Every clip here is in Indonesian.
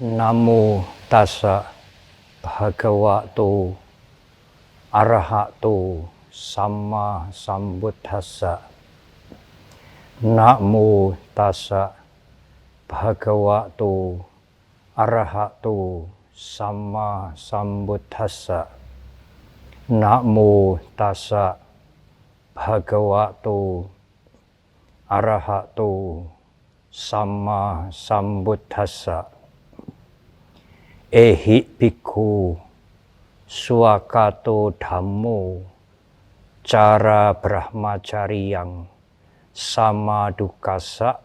Namo tassa bhagavato arahato samma sambuddhassa. Namo tassa bhagavato arahato samma sambuddhassa. Namo tassa bhagavato arahato samma sambuddhassa. Ehi bhikkhu swakato dhammo cara brahmacariyang sama dukasa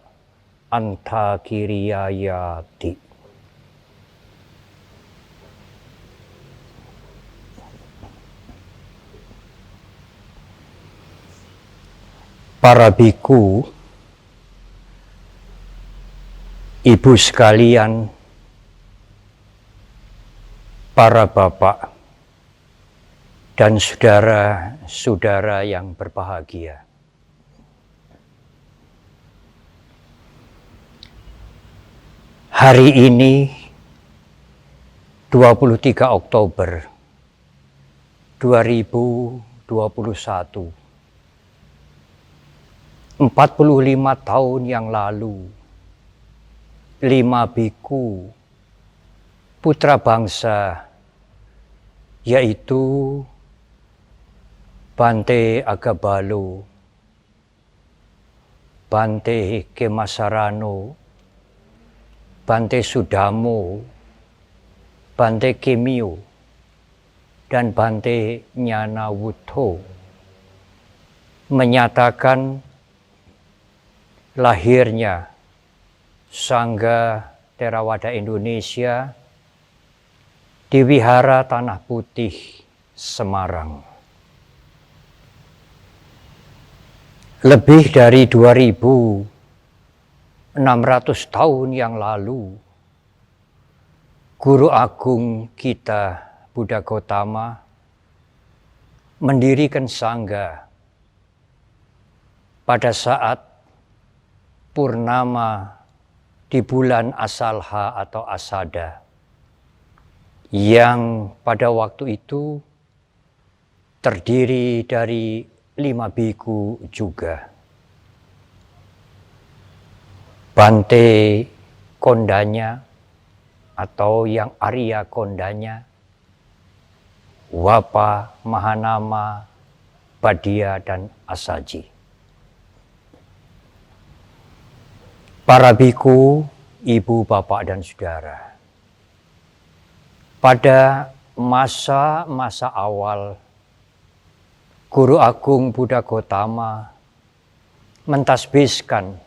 antakiriyayati. Para bhikkhu, ibu sekalian, para bapak dan saudara-saudara yang berbahagia. Hari ini 23 Oktober 2021, 45 tahun yang lalu, 5 bhikkhu putra bangsa, yaitu Bante Agabalo, Bante Kemasarano, Bante Sudamo, Bante Kemio, dan Bante Nyanawuto menyatakan lahirnya Sangha Theravada Indonesia di Wihara Tanah Putih, Semarang. Lebih dari 2.600 tahun yang lalu, Guru Agung kita, Buddha Gautama, mendirikan Sangha pada saat purnama di bulan Asalha atau Asada, yang pada waktu itu terdiri dari 5 bhikkhu juga. Bante Kondanya atau yang Arya Kondanya, Wapa, Mahanama, Badia, dan Asaji. Para bhikkhu, ibu, bapak, dan saudara, pada masa-masa awal, Guru Agung Buddha Gautama mentasbihkan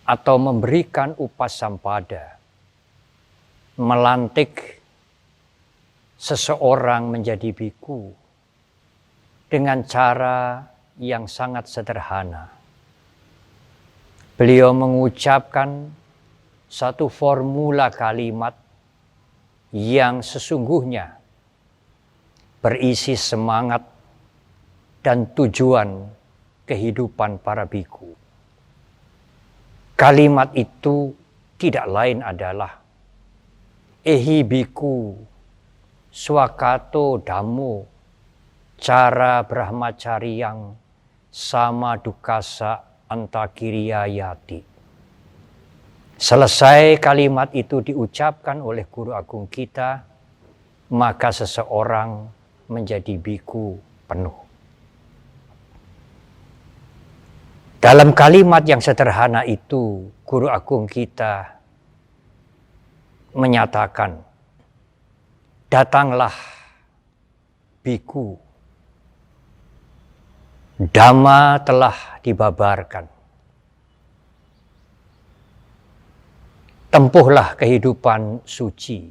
atau memberikan upasampada, melantik seseorang menjadi bhikkhu dengan cara yang sangat sederhana. Beliau mengucapkan satu formula kalimat yang sesungguhnya berisi semangat dan tujuan kehidupan para bhikkhu. Kalimat itu tidak lain adalah Ehi bhikkhu swakato dhammo cara brahmacariyang sama dukasa antakiriyayati. Selesai kalimat itu diucapkan oleh Guru Agung kita, maka seseorang menjadi bhikkhu penuh. Dalam kalimat yang sederhana itu, Guru Agung kita menyatakan, datanglah bhikkhu, Dhamma telah dibabarkan. Tempuhlah kehidupan suci,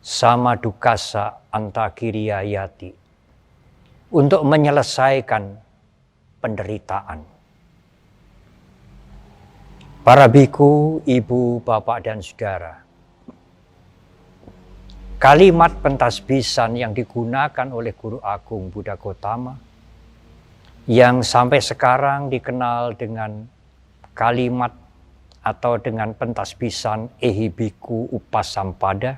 sama dukasa antakiriyayati, untuk menyelesaikan penderitaan. Para bhikkhu, ibu, bapak, dan saudara, kalimat pentasbisan yang digunakan oleh Guru Agung Buddha Gautama, yang sampai sekarang dikenal dengan kalimat atau dengan pentasbisan ehibiku upasampada,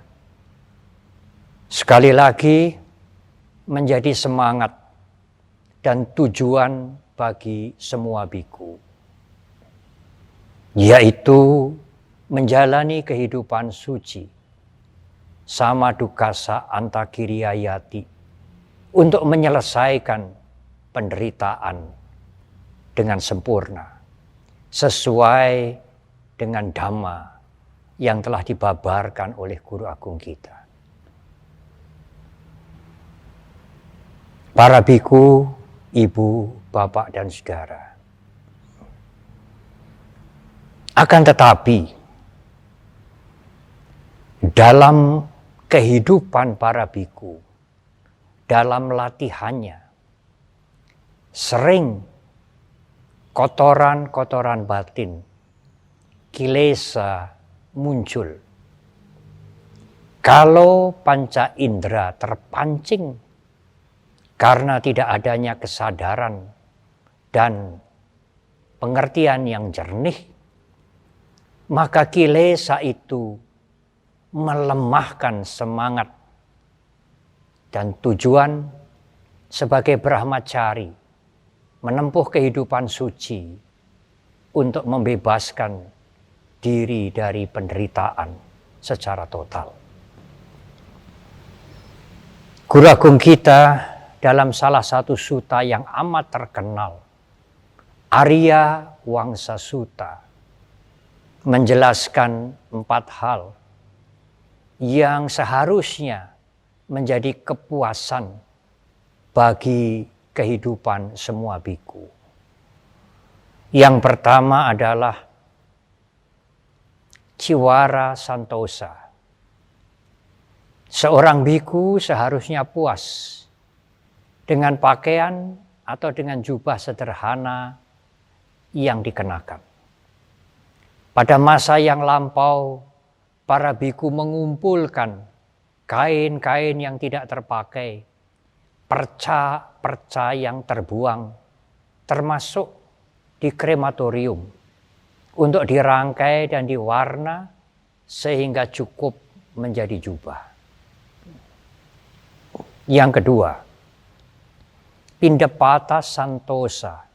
sekali lagi menjadi semangat dan tujuan bagi semua biku, yaitu menjalani kehidupan suci sama dukasa antakiriyayati untuk menyelesaikan penderitaan dengan sempurna sesuai dengan dhamma yang telah dibabarkan oleh Guru Agung kita. Para biku, ibu, bapak, dan saudara. Akan tetapi, dalam kehidupan para biku, dalam latihannya, sering kotoran-kotoran batin, kilesa muncul. Kalau panca indera terpancing karena tidak adanya kesadaran dan pengertian yang jernih, maka kilesa itu melemahkan semangat dan tujuan sebagai brahmacari menempuh kehidupan suci untuk membebaskan diri dari penderitaan secara total. Guru Agung kita dalam salah satu sutta yang amat terkenal, Arya Wangsa Sutta, menjelaskan 4 hal yang seharusnya menjadi kepuasan bagi kehidupan semua biku. Yang pertama adalah Ciwara Santosa. Seorang biku seharusnya puas dengan pakaian atau dengan jubah sederhana yang dikenakan. Pada masa yang lampau, para biku mengumpulkan kain-kain yang tidak terpakai, perca-perca yang terbuang, termasuk di krematorium, untuk dirangkai dan diwarna sehingga cukup menjadi jubah. Yang kedua, Pindapata Santosa,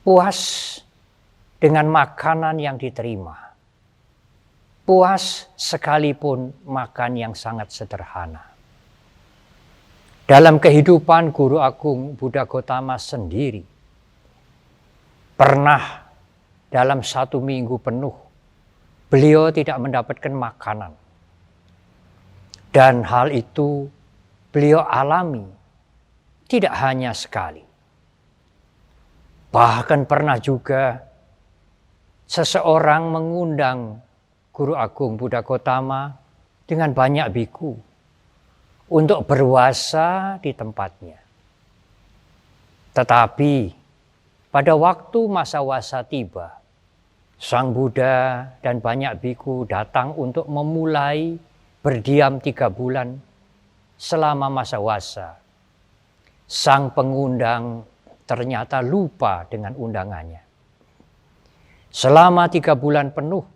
puas dengan makanan yang diterima, puas sekalipun makan yang sangat sederhana. Dalam kehidupan Guru Agung Buddha Gotama sendiri, pernah dalam 1 minggu penuh, beliau tidak mendapatkan makanan. Dan hal itu beliau alami tidak hanya sekali. Bahkan pernah juga seseorang mengundang Guru Agung Buddha Gotama dengan banyak biku untuk berpuasa di tempatnya. Tetapi pada waktu masa wasa tiba, Sang Buddha dan banyak biku datang untuk memulai berdiam 3 bulan selama masa wasa. Sang pengundang ternyata lupa dengan undangannya. Selama 3 bulan penuh,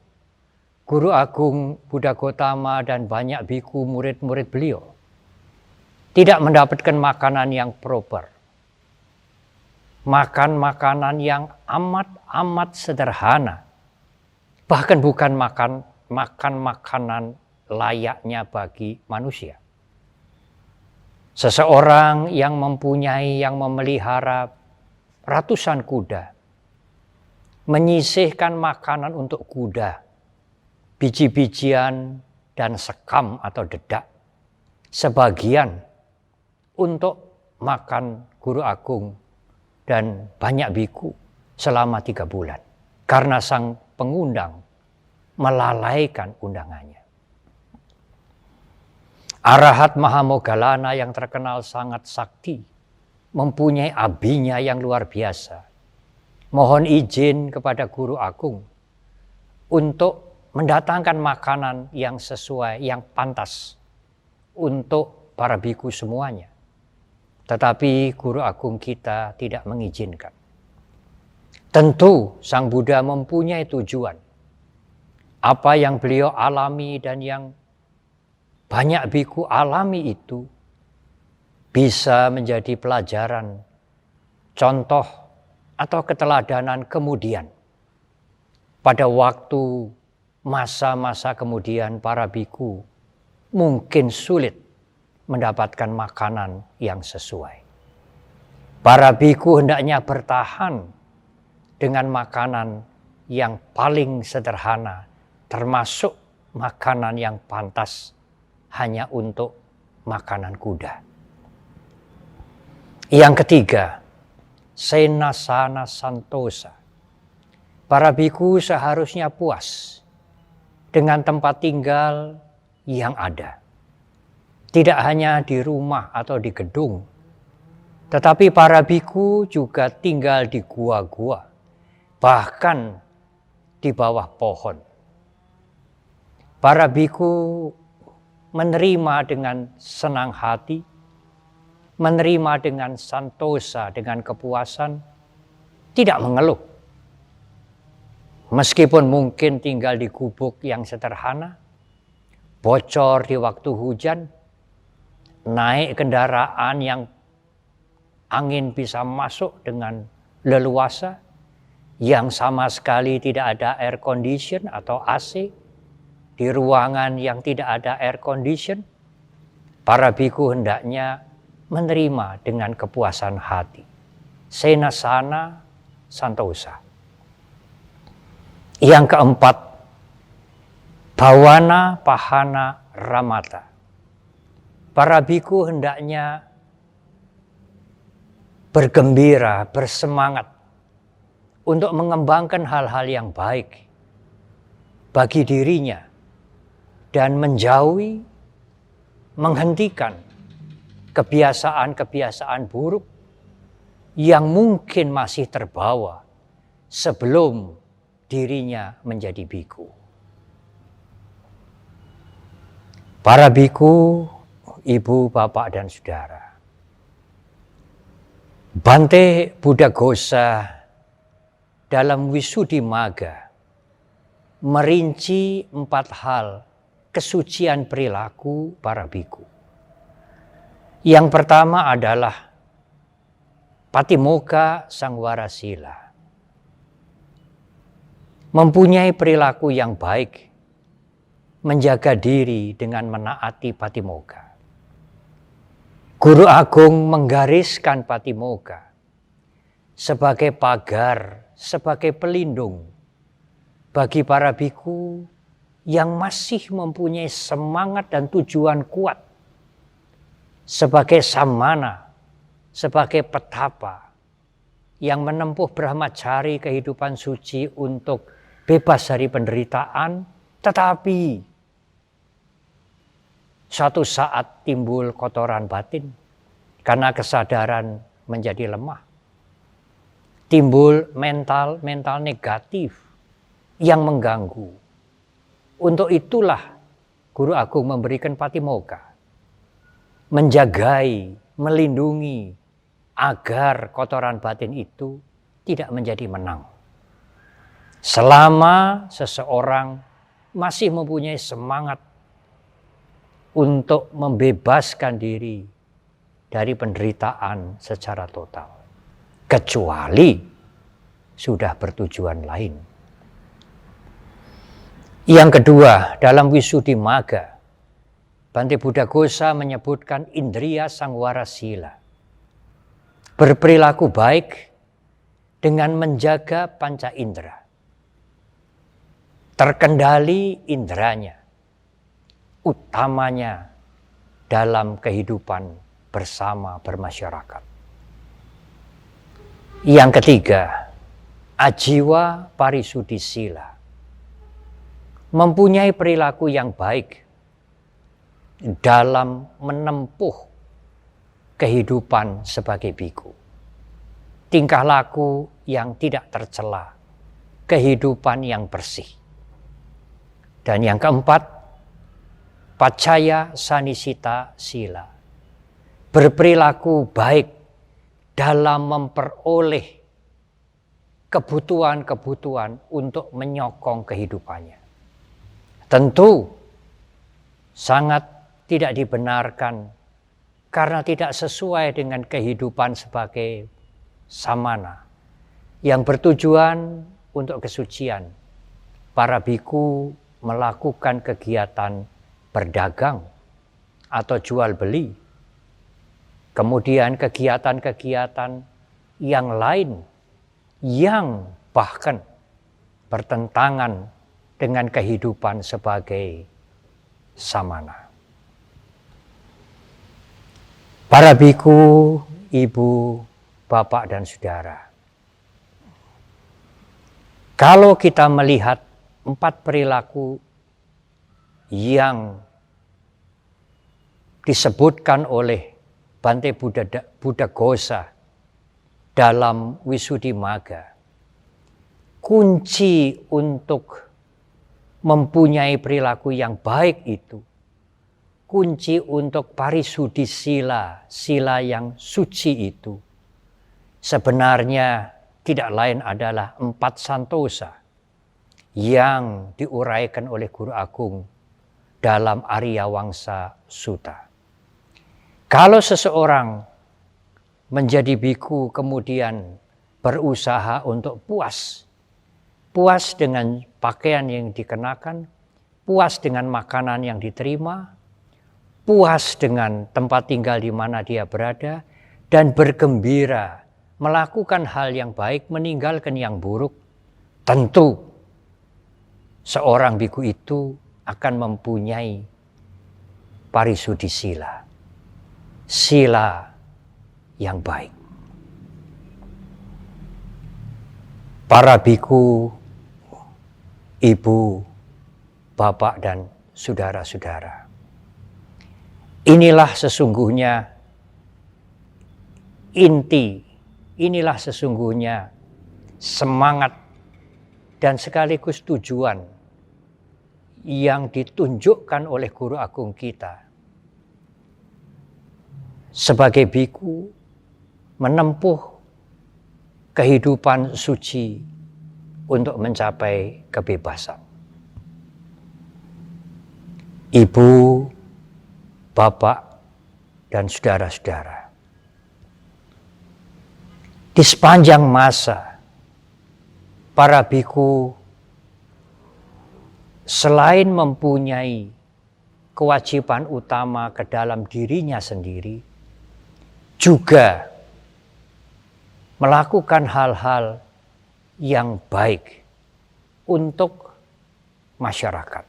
Guru Agung Buddha Gotama dan banyak biku murid-murid beliau tidak mendapatkan makanan yang proper. Makan makanan yang amat sederhana. Bahkan bukan makan makanan layaknya bagi manusia. Seseorang yang mempunyai, yang memelihara ratusan kuda, menyisihkan makanan untuk kuda, biji-bijian dan sekam atau dedak, sebagian untuk makan Guru Agung dan banyak biku selama 3 bulan. Karena sang pengundang melalaikan undangannya. Arahat Mahamoggallana yang terkenal sangat sakti, mempunyai abinya yang luar biasa. Mohon izin kepada Guru Agung untuk mendatangkan makanan yang sesuai, yang pantas untuk para biku semuanya. Tetapi Guru Agung kita tidak mengizinkan. Tentu Sang Buddha mempunyai tujuan Apa yang beliau alami dan yang banyak biku alami itu bisa menjadi pelajaran, contoh atau keteladanan kemudian. Pada waktu masa-masa kemudian para biku mungkin sulit mendapatkan makanan yang sesuai. Para biku hendaknya bertahan dengan makanan yang paling sederhana, termasuk makanan yang pantas hanya untuk makanan kuda. Yang ketiga, senasana santosa. Para biku seharusnya puas dengan tempat tinggal yang ada. Tidak hanya di rumah atau di gedung, tetapi para biku juga tinggal di gua-gua, bahkan di bawah pohon. Para biku menerima dengan senang hati, menerima dengan santosa, dengan kepuasan, tidak mengeluh. Meskipun mungkin tinggal di gubuk yang sederhana, bocor di waktu hujan, naik kendaraan yang angin bisa masuk dengan leluasa, yang sama sekali tidak ada air condition atau AC, di ruangan yang tidak ada air condition, para biku hendaknya menerima dengan kepuasan hati. Senasana santosa. Yang keempat, bawana pahana ramata. Para biku hendaknya bergembira, bersemangat untuk mengembangkan hal-hal yang baik bagi dirinya dan menjauhi, menghentikan kebiasaan-kebiasaan buruk yang mungkin masih terbawa sebelum dirinya menjadi biku. Para biku, ibu, bapak, dan saudara, Bante Buddhaghosa dalam Visuddhimagga merinci 4 hal kesucian perilaku para biku. Yang pertama adalah Patimokkha Sangwarasila. Mempunyai perilaku yang baik, menjaga diri dengan menaati Patimokkha. Guru Agung menggariskan Patimokkha sebagai pagar, sebagai pelindung bagi para biku yang masih mempunyai semangat dan tujuan kuat, sebagai samana, sebagai petapa yang menempuh brahmacari kehidupan suci untuk bebas dari penderitaan, tetapi suatu saat timbul kotoran batin karena kesadaran menjadi lemah. Timbul mental negatif yang mengganggu. Untuk itulah Guru Agung memberikan Patimokkha. Menjagai, melindungi agar kotoran batin itu tidak menjadi menang. Selama seseorang masih mempunyai semangat untuk membebaskan diri dari penderitaan secara total. Kecuali sudah bertujuan lain. Yang kedua, dalam Visuddhimagga, Bante Buddhaghosa menyebutkan indriya sangwarasila. Berperilaku baik dengan menjaga panca indera. Terkendali inderanya, utamanya dalam kehidupan bersama bermasyarakat. Yang ketiga, ajiwa parisuddhisila. Mempunyai perilaku yang baik dalam menempuh kehidupan sebagai biku. Tingkah laku yang tidak tercela, kehidupan yang bersih. Dan yang keempat, pacaya sanisita sila. Berperilaku baik dalam memperoleh kebutuhan-kebutuhan untuk menyokong kehidupannya. tentu sangat tidak dibenarkan karena tidak sesuai dengan kehidupan sebagai samana yang bertujuan untuk kesucian. Para biku melakukan kegiatan berdagang atau jual beli, kemudian kegiatan-kegiatan yang lain yang bahkan bertentangan dengan kehidupan sebagai samana. Para biku, ibu, bapak dan saudara, kalau kita melihat 4 perilaku yang disebutkan oleh Bante Buddhaghosa dalam Visuddhimagga, kunci untuk mempunyai perilaku yang baik itu, kunci untuk parisuddhi sila, sila yang suci itu, sebenarnya tidak lain adalah 4 santosa yang diuraikan oleh Guru Agung dalam Ariyawangsa Sutta. Kalau seseorang menjadi biku kemudian berusaha untuk puas dengan pakaian yang dikenakan, puas dengan makanan yang diterima, puas dengan tempat tinggal di mana dia berada, dan bergembira melakukan hal yang baik, meninggalkan yang buruk, tentu seorang biku itu akan mempunyai parisuddhi sila, sila yang baik. Para biku, ibu, bapak dan saudara-saudara, inilah sesungguhnya inti, inilah sesungguhnya semangat dan sekaligus tujuan yang ditunjukkan oleh Guru Agung kita sebagai biku menempuh kehidupan suci untuk mencapai kebebasan. Ibu, bapak, dan saudara-saudara, di sepanjang masa para biku selain mempunyai kewajiban utama ke dalam dirinya sendiri, juga melakukan hal-hal yang baik untuk masyarakat.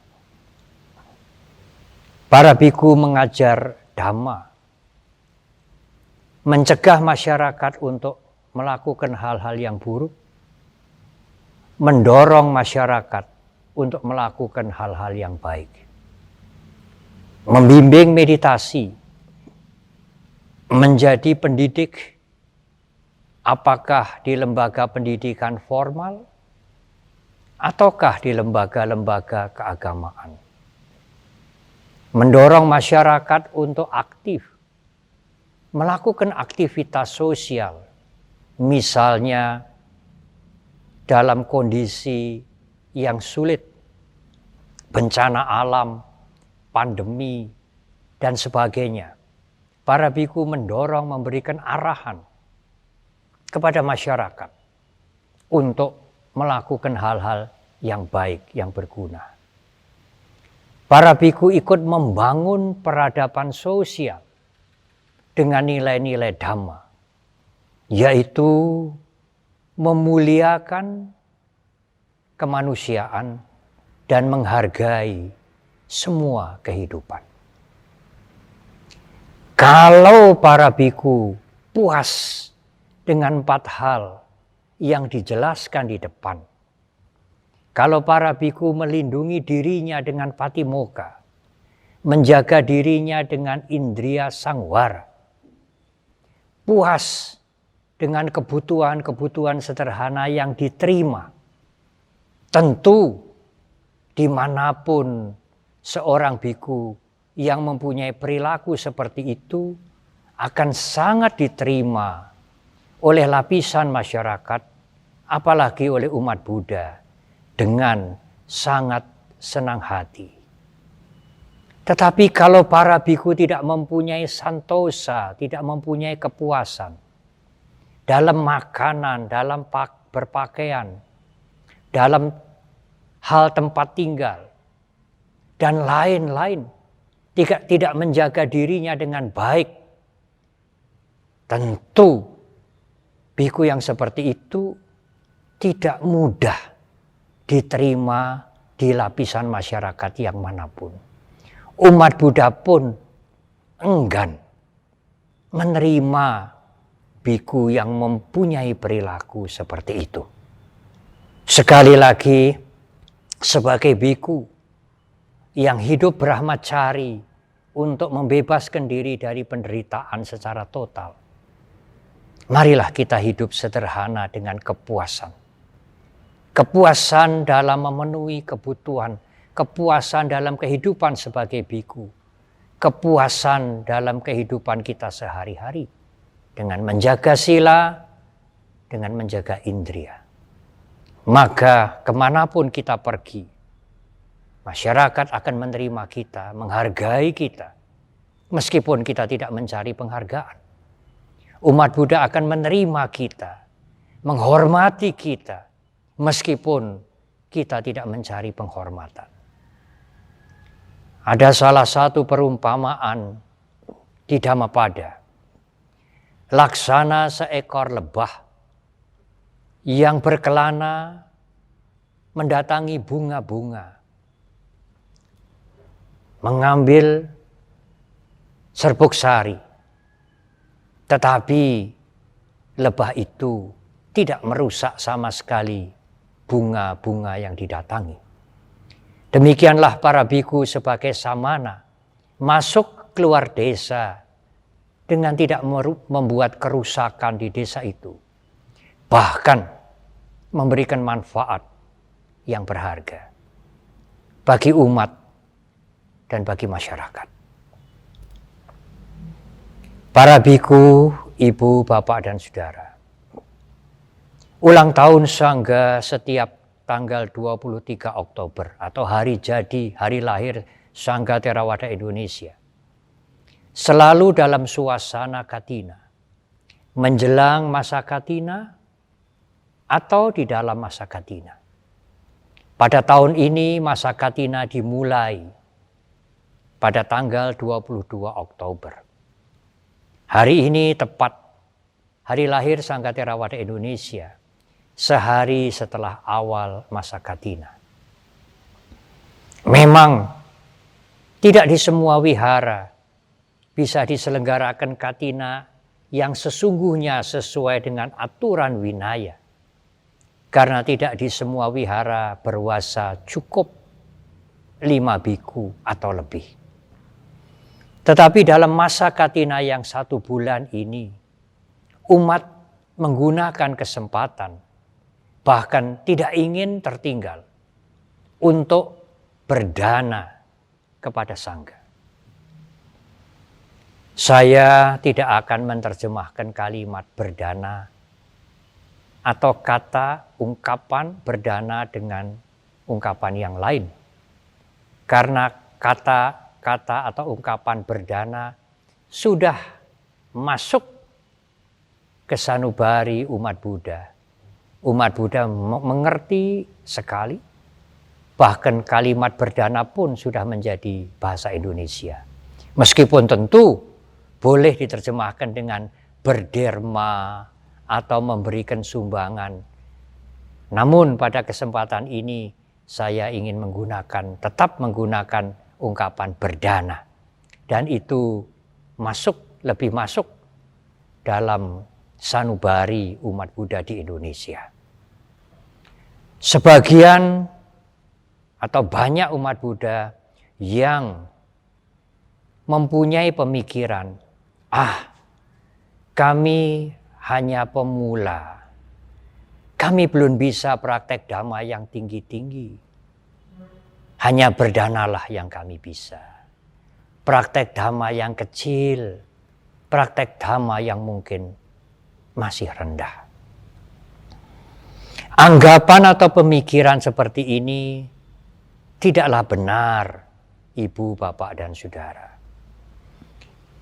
Para biku mengajar dhamma, mencegah masyarakat untuk melakukan hal-hal yang buruk, mendorong masyarakat untuk melakukan hal-hal yang baik, membimbing meditasi, menjadi pendidik, apakah di lembaga pendidikan formal ataukah di lembaga-lembaga keagamaan. Mendorong masyarakat untuk aktif, melakukan aktivitas sosial, misalnya dalam kondisi yang sulit, bencana alam, pandemi, dan sebagainya. Para biku mendorong, memberikan arahan kepada masyarakat untuk melakukan hal-hal yang baik, yang berguna. Para biku ikut membangun peradaban sosial dengan nilai-nilai dhamma, yaitu memuliakan kemanusiaan dan menghargai semua kehidupan. Kalau para biku puas dengan 4 hal yang dijelaskan di depan, kalau para biku melindungi dirinya dengan patimokkha, menjaga dirinya dengan indriya sangwara, puas dengan kebutuhan-kebutuhan sederhana yang diterima, tentu dimanapun seorang biku yang mempunyai perilaku seperti itu akan sangat diterima oleh lapisan masyarakat, apalagi oleh umat Buddha, dengan sangat senang hati. Tetapi kalau para biku tidak mempunyai santosa, tidak mempunyai kepuasan dalam makanan, dalam berpakaian, dalam hal tempat tinggal, dan lain-lain, tidak menjaga dirinya dengan baik, tentu biku yang seperti itu tidak mudah diterima di lapisan masyarakat yang manapun. Umat Buddha pun enggan menerima biku yang mempunyai perilaku seperti itu. Sekali lagi, sebagai biku yang hidup brahmacari untuk membebaskan diri dari penderitaan secara total, marilah kita hidup sederhana dengan kepuasan. Kepuasan dalam memenuhi kebutuhan, kepuasan dalam kehidupan sebagai biku, kepuasan dalam kehidupan kita sehari-hari dengan menjaga sila, dengan menjaga indria. Maka kemanapun kita pergi, masyarakat akan menerima kita, menghargai kita, meskipun kita tidak mencari penghargaan. Umat Buddha akan menerima kita, menghormati kita, meskipun kita tidak mencari penghormatan. Ada salah satu perumpamaan di Dhammapada. Laksana seekor lebah yang berkelana mendatangi bunga-bunga, mengambil serbuk sari. Tetapi lebah itu tidak merusak sama sekali bunga-bunga yang didatangi. Demikianlah para biku sebagai samana masuk keluar desa dengan tidak membuat kerusakan di desa itu. Bahkan memberikan manfaat yang berharga bagi umat dan bagi masyarakat. Para biku, ibu, bapak, dan saudara, ulang tahun Sangga setiap tanggal 23 Oktober atau hari jadi, hari lahir Sangga Theravada Indonesia, selalu dalam suasana Katina, menjelang masa Katina atau di dalam masa Katina. Pada tahun ini masa Katina dimulai pada tanggal 22 Oktober. Hari ini tepat hari lahir Sangga Theravada Indonesia, sehari setelah awal masa Katina. Memang tidak di semua wihara bisa diselenggarakan Katina yang sesungguhnya sesuai dengan aturan winaya. Karena tidak di semua wihara berwasa cukup 5 biku atau lebih. Tetapi dalam masa Katina yang 1 bulan ini, umat menggunakan kesempatan, bahkan tidak ingin tertinggal untuk berdana kepada Sangga. Saya tidak akan menerjemahkan kalimat berdana atau kata ungkapan berdana dengan ungkapan yang lain. Karena kata-kata atau ungkapan berdana sudah masuk ke sanubari umat Buddha. Umat Buddha mengerti sekali, bahkan kalimat berdana pun sudah menjadi bahasa Indonesia. Meskipun tentu boleh diterjemahkan dengan berderma atau memberikan sumbangan. Namun pada kesempatan ini saya ingin tetap menggunakan ungkapan berdana. Dan itu lebih masuk dalam sanubari umat Buddha di Indonesia. Sebagian atau banyak umat Buddha yang mempunyai pemikiran, kami hanya pemula, kami belum bisa praktek dhamma yang tinggi-tinggi, hanya berdanalah yang kami bisa. Praktek dhamma yang kecil, praktek dhamma yang mungkin masih rendah. Anggapan atau pemikiran seperti ini Tidaklah benar, ibu, bapak, dan saudara.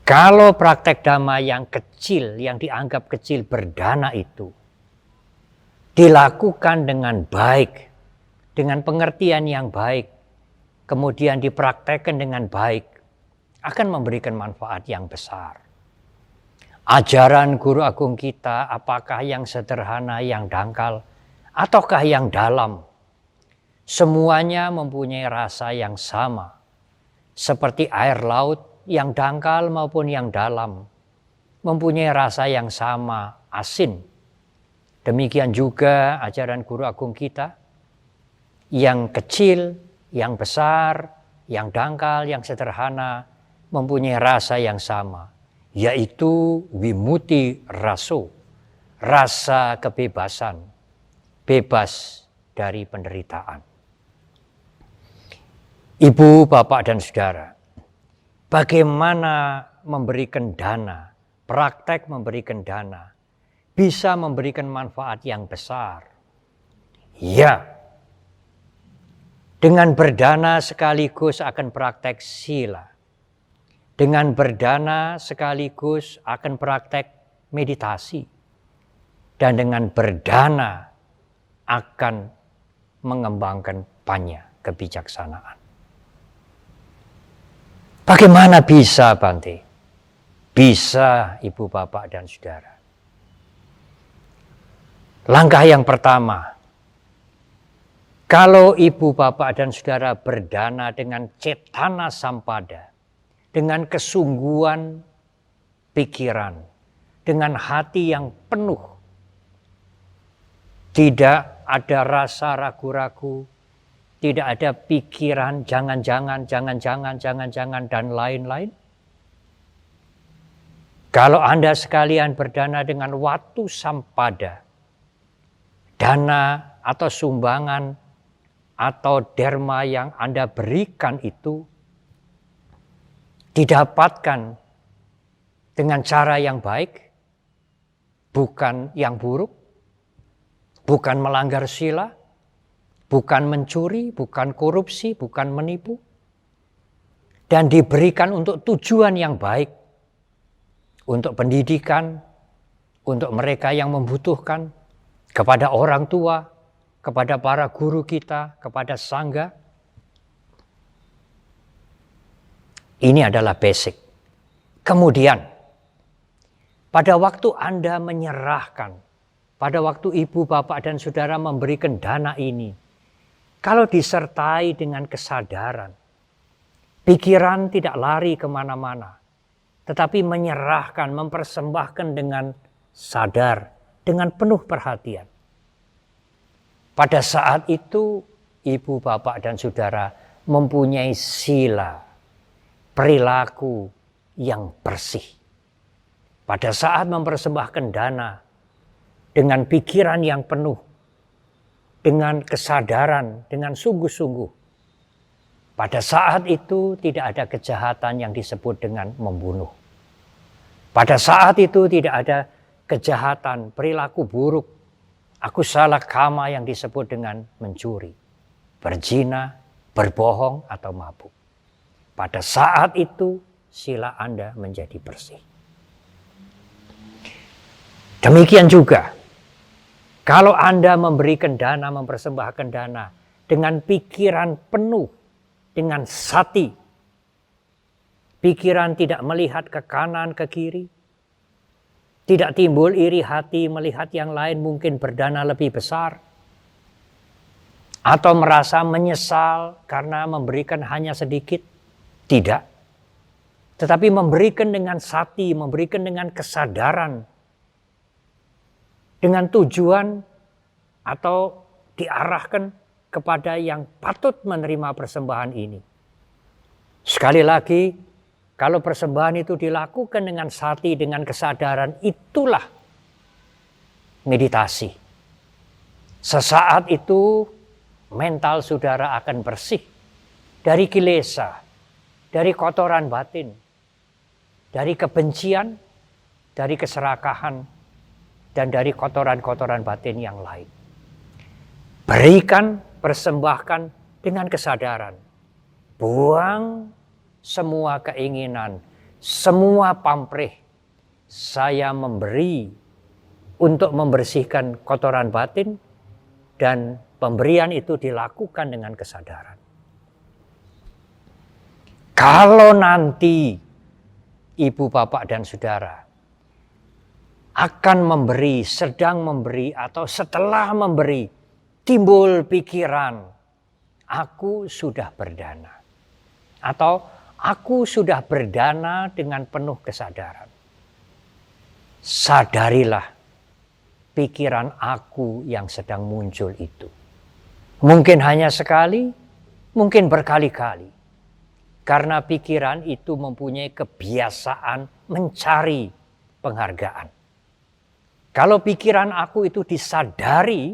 Kalau praktek dhamma yang kecil, yang dianggap kecil berdana itu dilakukan dengan baik, dengan pengertian yang baik, kemudian dipraktekkan dengan baik, akan memberikan manfaat yang besar. Ajaran guru agung kita, apakah yang sederhana, yang dangkal, ataukah yang dalam, semuanya mempunyai rasa yang sama. Seperti air laut, yang dangkal maupun yang dalam, mempunyai rasa yang sama, asin. Demikian juga ajaran guru agung kita, yang kecil, yang besar, yang dangkal, yang sederhana, mempunyai rasa yang sama, yaitu wimuti raso, rasa kebebasan, bebas dari penderitaan. Ibu, bapak, dan saudara, bagaimana memberikan dana, praktek memberikan dana, bisa memberikan manfaat yang besar? Ya, dengan berdana sekaligus akan praktek sila. Dengan berdana sekaligus akan praktek meditasi. Dan dengan berdana akan mengembangkan panya kebijaksanaan. Bagaimana bisa, Bante? Bisa, ibu, bapak, dan saudara. Langkah yang pertama, kalau ibu, bapak, dan saudara berdana dengan cetana sampada, dengan kesungguhan pikiran, dengan hati yang penuh, tidak ada rasa ragu-ragu, tidak ada pikiran jangan-jangan, dan lain-lain. Kalau Anda sekalian berdana dengan watu sampada, dana atau sumbangan atau derma yang Anda berikan itu didapatkan dengan cara yang baik, bukan yang buruk, bukan melanggar sila, bukan mencuri, bukan korupsi, bukan menipu, dan diberikan untuk tujuan yang baik, untuk pendidikan, untuk mereka yang membutuhkan, kepada orang tua, kepada para guru kita, kepada sangga. Ini adalah basic. Kemudian, pada waktu Anda menyerahkan, pada waktu ibu, bapak, dan saudara memberikan dana ini, kalau disertai dengan kesadaran, pikiran tidak lari kemana-mana, tetapi menyerahkan, mempersembahkan dengan sadar, dengan penuh perhatian. Pada saat itu, ibu, bapak, dan saudara mempunyai sila, perilaku yang bersih. Pada saat mempersembahkan dana, dengan pikiran yang penuh, dengan kesadaran, dengan sungguh-sungguh. Pada saat itu tidak ada kejahatan yang disebut dengan membunuh. Pada saat itu tidak ada kejahatan, perilaku buruk, akusala kama yang disebut dengan mencuri, berzina, berbohong, atau mabuk. Pada saat itu sila Anda menjadi bersih. Demikian juga, kalau Anda memberikan dana, mempersembahkan dana dengan pikiran penuh, dengan sati, pikiran tidak melihat ke kanan, ke kiri, tidak timbul iri hati melihat yang lain mungkin berdana lebih besar, atau merasa menyesal karena memberikan hanya sedikit, tidak. Tetapi memberikan dengan sati, memberikan dengan kesadaran, dengan tujuan atau diarahkan kepada yang patut menerima persembahan ini. Sekali lagi, kalau persembahan itu dilakukan dengan sati, dengan kesadaran, itulah meditasi. Sesaat itu mental saudara akan bersih dari kilesa, dari kotoran batin, dari kebencian, dari keserakahan, dan dari kotoran-kotoran batin yang lain. Berikan, persembahkan dengan kesadaran. Buang semua keinginan, semua pamrih. Saya memberi untuk membersihkan kotoran batin, dan pemberian itu dilakukan dengan kesadaran. Kalau nanti ibu, bapak, dan saudara akan memberi, sedang memberi, atau setelah memberi, timbul pikiran, aku sudah berdana. Atau aku sudah berdana dengan penuh kesadaran. Sadarilah pikiran aku yang sedang muncul itu. Mungkin hanya sekali, mungkin berkali-kali. Karena pikiran itu mempunyai kebiasaan mencari penghargaan. Kalau pikiran aku itu disadari,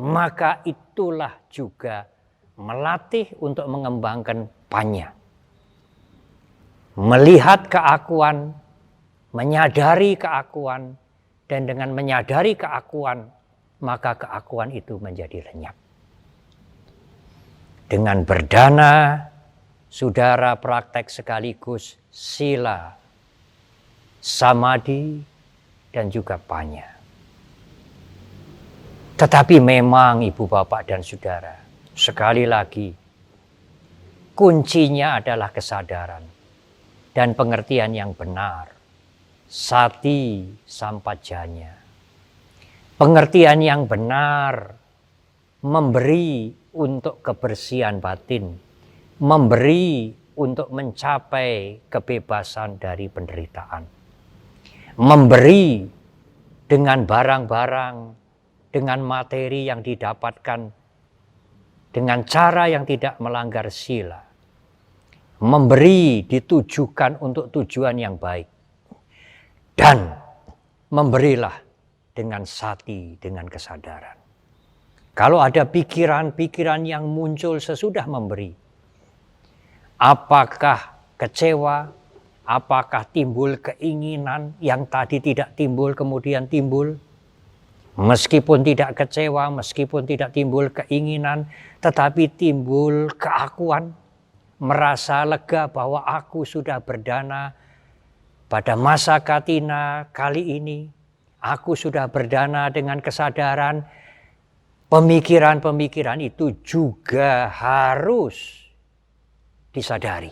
maka itulah juga melatih untuk mengembangkan panya. Melihat keakuan, menyadari keakuan, dan dengan menyadari keakuan, maka keakuan itu menjadi lenyap. Dengan berdana, saudara praktek sekaligus sila, samadhi, dan juga panya. Tetapi memang ibu, bapak, dan saudara, sekali lagi, kuncinya adalah kesadaran dan pengertian yang benar. Sati sampajanya. Pengertian yang benar, memberi untuk kebersihan batin, memberi untuk mencapai kebebasan dari penderitaan. Memberi dengan barang-barang, dengan materi yang didapatkan, dengan cara yang tidak melanggar sila. Memberi ditujukan untuk tujuan yang baik. Dan memberilah dengan sati, dengan kesadaran. Kalau ada pikiran-pikiran yang muncul sesudah memberi, apakah kecewa, apakah timbul keinginan yang tadi tidak timbul kemudian timbul? Meskipun tidak kecewa, meskipun tidak timbul keinginan, tetapi timbul keakuan, merasa lega bahwa aku sudah berdana pada masa katina kali ini. Aku sudah berdana dengan kesadaran. Pemikiran-pemikiran itu juga harus disadari.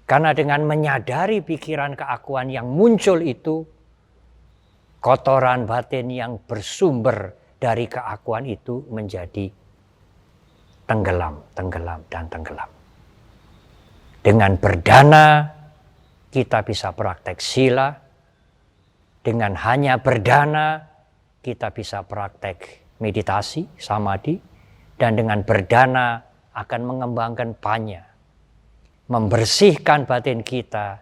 Karena dengan menyadari pikiran keakuan yang muncul itu, kotoran batin yang bersumber dari keakuan itu menjadi tenggelam, tenggelam, dan tenggelam. Dengan berdana, kita bisa praktek sila. Dengan hanya berdana, kita bisa praktek meditasi, samadhi. Dan dengan berdana akan mengembangkan panya. Membersihkan batin kita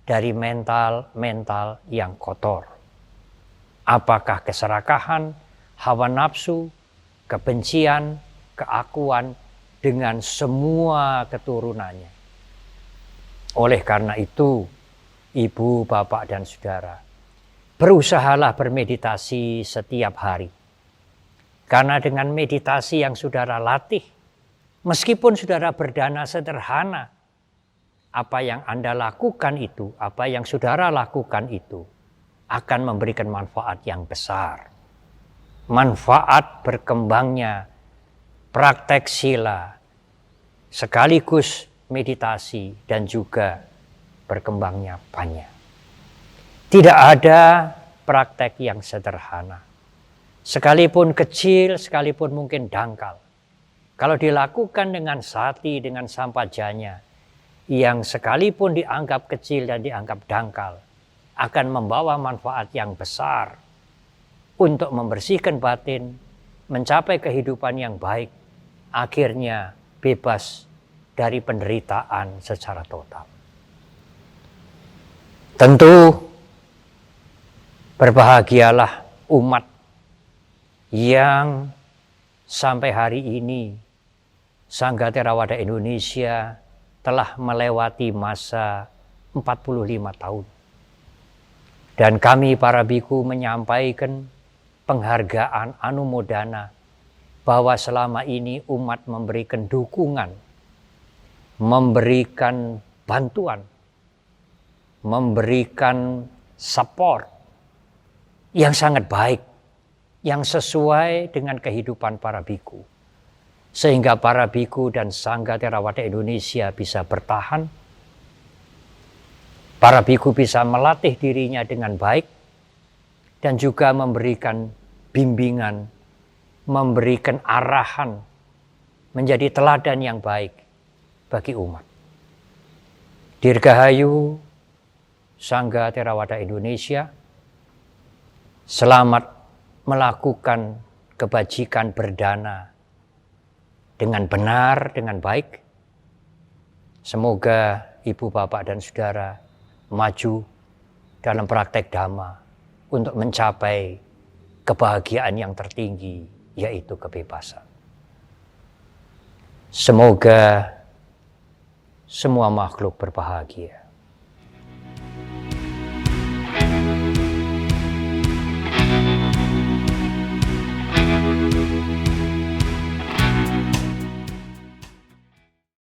dari mental-mental yang kotor. Apakah keserakahan, hawa nafsu, kebencian, keakuan, dengan semua keturunannya. Oleh karena itu, ibu, bapak, dan saudara, berusahalah bermeditasi setiap hari. Karena dengan meditasi yang saudara latih, meskipun saudara berdana sederhana, apa yang Anda lakukan itu, apa yang saudara lakukan itu, akan memberikan manfaat yang besar. Manfaat berkembangnya praktek sila, sekaligus meditasi, dan juga berkembangnya panya. Tidak ada praktek yang sederhana. Sekalipun kecil, sekalipun mungkin dangkal. Kalau dilakukan dengan sati, dengan sampajanya, yang sekalipun dianggap kecil dan dianggap dangkal, akan membawa manfaat yang besar untuk membersihkan batin, mencapai kehidupan yang baik, akhirnya bebas dari penderitaan secara total. Tentu berbahagialah umat yang sampai hari ini Sangga Theravada Indonesia telah melewati masa 45 tahun. Dan kami para biku menyampaikan penghargaan anumodana bahwa selama ini umat memberikan dukungan, memberikan bantuan, memberikan support yang sangat baik, yang sesuai dengan kehidupan para biku. Sehingga para biku dan Sangga Theravada Indonesia bisa bertahan, para biku bisa melatih dirinya dengan baik, dan juga memberikan bimbingan, memberikan arahan, menjadi teladan yang baik bagi umat. Dirgahayu Sangga Theravada Indonesia, selamat melakukan kebajikan berdana dengan benar, dengan baik. Semoga ibu, bapak, dan saudara maju dalam praktek dhamma untuk mencapai kebahagiaan yang tertinggi, yaitu kebebasan. Semoga semua makhluk berbahagia.